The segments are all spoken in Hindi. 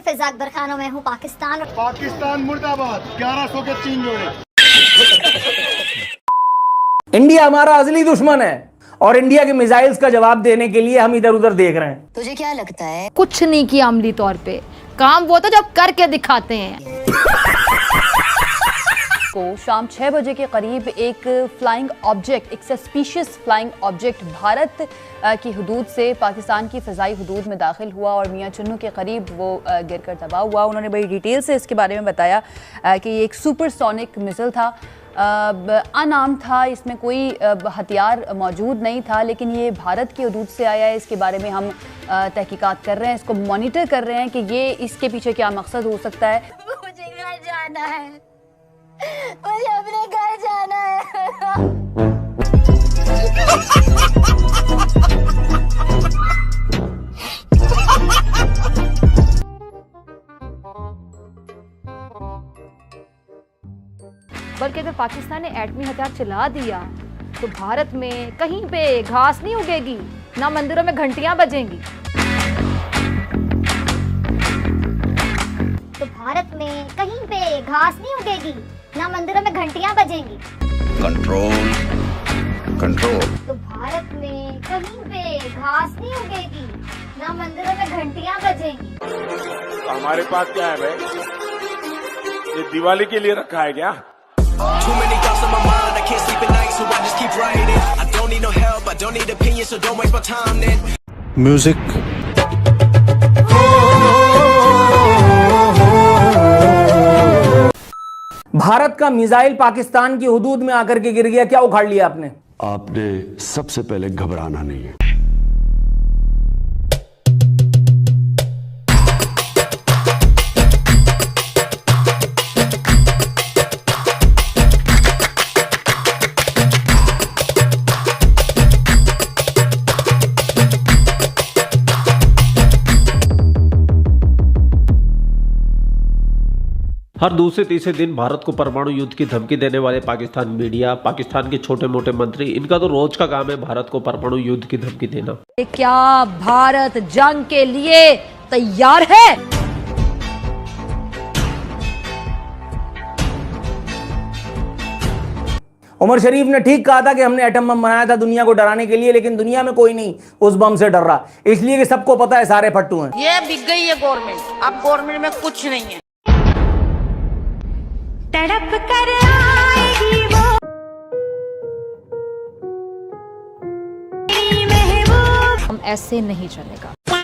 फिजा अकबर खान, मैं हूँ पाकिस्तान। पाकिस्तान मुर्दाबाद। 1100 के 3 जोड़े। इंडिया हमारा असली दुश्मन है और इंडिया के मिसाइल्स का जवाब देने के लिए हम इधर उधर देख रहे हैं। तुझे क्या लगता है? कुछ नहीं किया अमली तौर पे, काम वो तो जब करके दिखाते हैं। को शाम 6 बजे के करीब एक फ्लाइंग ऑब्जेक्ट, एक सस्पिशियस फ्लाइंग ऑब्जेक्ट भारत की हदूद से पाकिस्तान की फ़िज़ाई हदूद में दाखिल हुआ और मियां चुन्नू के करीब वो गिरकर तबाह हुआ। उन्होंने बड़ी डिटेल से इसके बारे में बताया कि ये एक सुपरसोनिक मिसाइल था, अनाम था, इसमें कोई हथियार मौजूद नहीं था, लेकिन ये भारत की हदूद से आया है। इसके बारे में हम तहकीकात कर रहे हैं, इसको मॉनिटर कर रहे हैं कि ये इसके पीछे क्या मकसद हो सकता है। मुझे घर जाना है, मुझे अपने घर जाना है। बल्कि अगर पाकिस्तान ने एटमी हथियार चला दिया तो भारत में कहीं पे घास नहीं उगेगी, ना मंदिरों में घंटियां बजेंगी। तो भारत में कहीं पे घास नहीं उगेगी, ना मंदिरों में घंटियां बजेंगी। Control control. तो भारत में कहीं पे घास नहीं उगेगी, ना मंदिरों में घंटियां बजेंगी। हमारे पास क्या है भाई? ये दिवाली के लिए रखा है क्या? Too many thoughts on my mind, I can't sleep at night, so I just keep writing. I don't need no help, I don't need opinions, so don't waste my time then. Music. Bharat का मिसाइल पाकिस्तान की हुदूद में आकर के गिर गया, क्या उखाड़ लिया आपने? आपने सबसे पहले घबराना नहीं है। हर दूसरे तीसरे दिन भारत को परमाणु युद्ध की धमकी देने वाले पाकिस्तान मीडिया, पाकिस्तान के छोटे मोटे मंत्री, इनका तो रोज का काम है भारत को परमाणु युद्ध की धमकी देना। क्या भारत जंग के लिए तैयार है? उमर शरीफ ने ठीक कहा था कि हमने एटम बम बनाया था दुनिया को डराने के लिए, लेकिन दुनिया में कोई नहीं उस बम से डर रहा, इसलिए कि सबको पता है सारे फट्टू हैं। ये बिक गई है गवर्नमेंट, अब गवर्नमेंट में कुछ नहीं है। तड़प कर आएगी वो हम ऐसे नहीं चलेगा।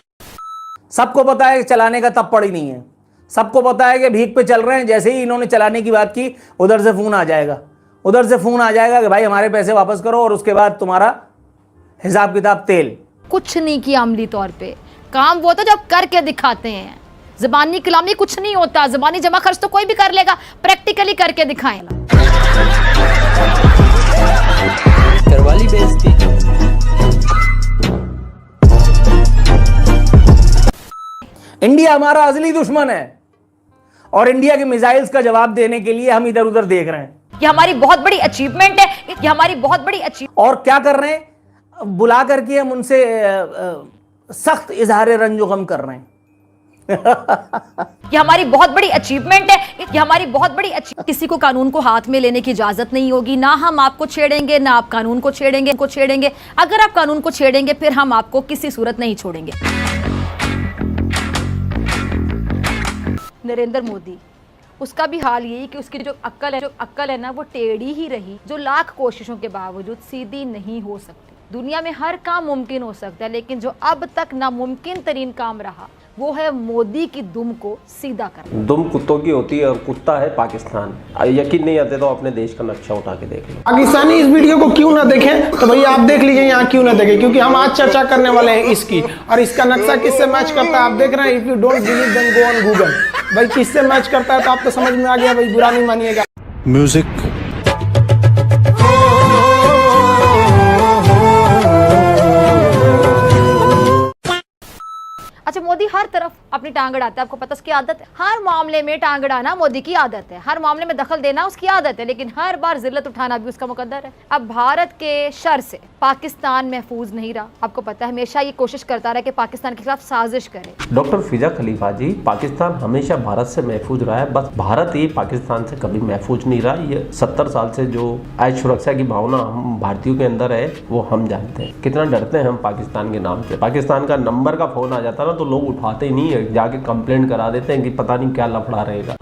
सबको पता है कि चलाने का तब पड़ी नहीं है, सबको पता है कि भीख पे चल रहे हैं। जैसे ही इन्होंने चलाने की बात की, उधर से फोन आ जाएगा, उधर से फोन आ जाएगा कि भाई हमारे पैसे वापस करो और उसके बाद तुम्हारा हिसाब किताब तेल। कुछ नहीं किया अमली तौर पे, काम वो तो जब करके दिखाते हैं। ज़बानी कलामी कुछ नहीं होता, ज़बानी जमा खर्च तो कोई भी कर लेगा, प्रैक्टिकली करके दिखाएं। करवाली बेइज्जती। इंडिया हमारा असली दुश्मन है और इंडिया के मिसाइल्स का जवाब देने के लिए हम इधर उधर देख रहे हैं। ये हमारी बहुत बड़ी अचीवमेंट है, ये हमारी बहुत बड़ी और क्या कर रहे हैं? बुला करके हम उनसे सख्त इजहार रंजो गम कर रहे हैं। ये हमारी बहुत बड़ी अचीवमेंट है, ये हमारी बहुत बड़ी किसी को कानून को हाथ में लेने की इजाजत नहीं होगी, ना हम आपको छेड़ेंगे ना आप कानून को छेड़ेंगे। अगर आप कानून को छेड़ेंगे फिर हम आपको किसी सूरत नहीं छोड़ेंगे। नरेंद्र मोदी, उसका भी हाल यही कि उसकी जो अक्ल है ना, वो टेढ़ी ही रही, जो लाख कोशिशों के बावजूद सीधी नहीं हो सकती। दुनिया में हर काम मुमकिन हो सकता है, लेकिन जो अब तक नामुमकिन तरीन काम रहा वो है मोदी की दुम को सीधा करना। दुम कुत्तों की होती है और कुत्ता है पाकिस्तान। यकीन नहीं आते तो अपने देश का नक्शा उठा के देख लो। पाकिस्तानी इस वीडियो को क्यों ना देखें तो भैया आप देख लीजिए यहाँ क्यों ना देखें, क्योंकि हम आज चर्चा करने वाले हैं इसकी, और इसका नक्शा किससे मैच करता है आप देख रहे हैं। If you don't believe then go on Google. भाई किससे मैच करता है तो आप तो समझ में आ गया, भाई बुरा नहीं मानिएगा। म्यूजिक। अच्छा, मोदी हर तरफ अपनी टांग अड़ाता है, आपको पता उसकी आदत है। हर मामले में टांग अड़ाना मोदी की आदत है, हर मामले में दखल देना उसकी आदत है, लेकिन हर बार जिल्लत उठाना भी उसका मुकद्दर है। अब भारत के शर से पाकिस्तान महफूज नहीं रहा। आपको पता है हमेशा ये कोशिश करता रहा कि पाकिस्तान के खिलाफ साजिश करे। डॉक्टर फिजा खलीफा जी, पाकिस्तान हमेशा भारत से महफूज रहा है, बस भारत ही पाकिस्तान से कभी महफूज नहीं रहा। ये 70 साल से जो आज सुरक्षा की भावना हम भारतीयों के अंदर है वो हम जानते हैं। कितना डरते हैं हम पाकिस्तान के नाम से। पाकिस्तान का नंबर का फोन आ जाता ना तो लोग उठाते ही नहीं है, जाके कंप्लेंट करा देते हैं कि पता नहीं क्या लफड़ा रहेगा।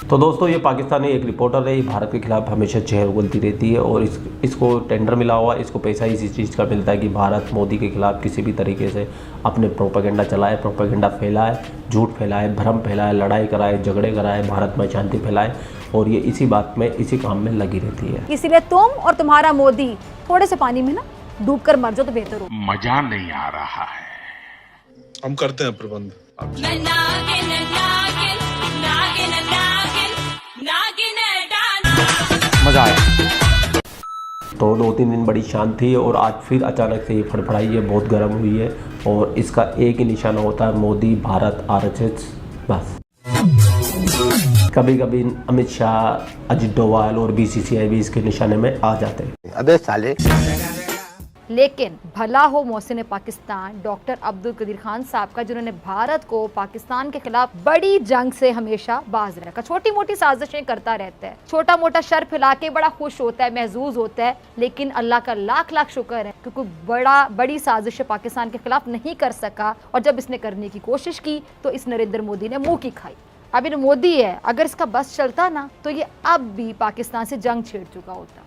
तो दोस्तों, ये पाकिस्तानी एक रिपोर्टर है, ये भारत के खिलाफ हमेशा चेहर उगलती रहती है और इसको टेंडर मिला हुआ, इसको पैसा इसी चीज़ का मिलता है कि भारत मोदी के खिलाफ किसी भी तरीके से अपने प्रोपेगेंडा चलाए, प्रोपेगेंडा फैलाए, झूठ फैलाए, भ्रम फैलाए, लड़ाई कराए, झगड़े कराए, भारत में शांति फैलाए, और ये इसी बात में, इसी काम में लगी रहती है। इसीलिए तुम और तुम्हारा मोदी थोड़े से पानी में ना डूब कर मर जाओ तो बेहतर हो। मजा नहीं आ रहा है। हम करते हैं प्रबंध। मजा आया। तो 2-3 दिन बड़ी शांत थी और आज फिर अचानक से ये फड़फड़ाई है, बहुत गर्म हुई है और इसका एक ही निशाना होता है मोदी, भारत, RSS, बस। कभी कभी अमित शाह, अजित डोभाल और BCCI भी इसके निशाने में आ जाते हैं। अबे साले। लेकिन भला हो मोहसिन पाकिस्तान डॉक्टर अब्दुल कदीर खान साहब का, जिन्होंने भारत को पाकिस्तान के खिलाफ बड़ी जंग से हमेशा बाज रखा। छोटी मोटी साजिशें करता रहता है, छोटा मोटा शर फैला के बड़ा खुश होता है, महजूज होता है, लेकिन अल्लाह का लाख लाख शुक्र है कि कोई बड़ी साजिश पाकिस्तान के खिलाफ नहीं कर सका। और जब इसने करने की कोशिश की तो इस नरेंद्र मोदी ने मुंह की खाई। अब इन मोदी है, अगर इसका बस चलता ना तो ये अब भी पाकिस्तान से जंग छेड़ चुका होता।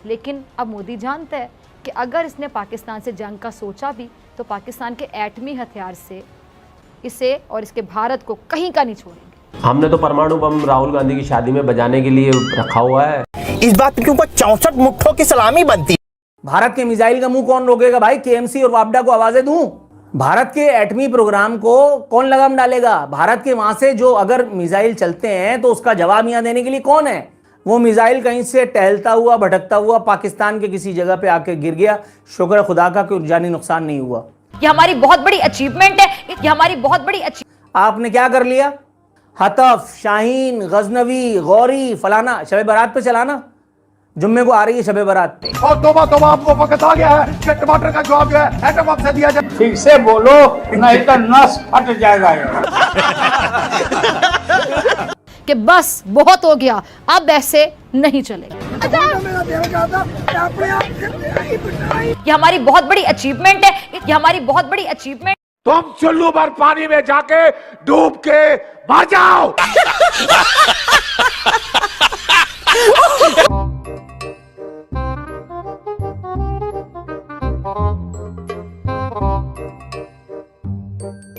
लेकिन अब मोदी जानता है कि अगर इसने पाकिस्तान से जंग का सोचा भी तो पाकिस्तान के एटमी हथियार से इसे और इसके भारत को कहीं का नहीं छोड़ेंगे। हमने तो परमाणु बम राहुल गांधी की शादी में बजाने के लिए रखा हुआ है। इस बात पे क्योंकि 64 मुट्ठों की सलामी बनती। भारत के मिसाइल का मुंह कौन रोकेगा भाई? KMC और वापडा को आवाजें दूं? भारत के एटमी प्रोग्राम को कौन लगाम डालेगा? भारत के वहां से जो अगर मिसाइल चलते हैं तो उसका जवाब यहां देने के लिए कौन है? वो मिसाइल कहीं से टहलता हुआ, भटकता हुआ पाकिस्तान के किसी जगह पे आके गिर गया, शुक्र खुदा का कोई जानी नुकसान नहीं हुआ। ये हमारी बहुत बड़ी अचीवमेंट है, ये हमारी बहुत बड़ी आपने क्या कर लिया? हतफ, शाहीन, गजनवी, गौरी, फलाना शब बारात पे चलाना। जुम्मे को आ रही है शब बारात पे। और तोबा तोबा, आपको वक्त आ गया है कि टमाटर का जवाब जो है एटम बम से दिया जाए। ठीक से बोलो नहीं तो नस फट जाएगा। कि बस बहुत हो गया, अब ऐसे नहीं चलेगा। ये हमारी बहुत बड़ी अचीवमेंट है, ये हमारी बहुत बड़ी अचीवमेंट। तुम चुल्लू भर पानी में जाके डूब के मर जाओ।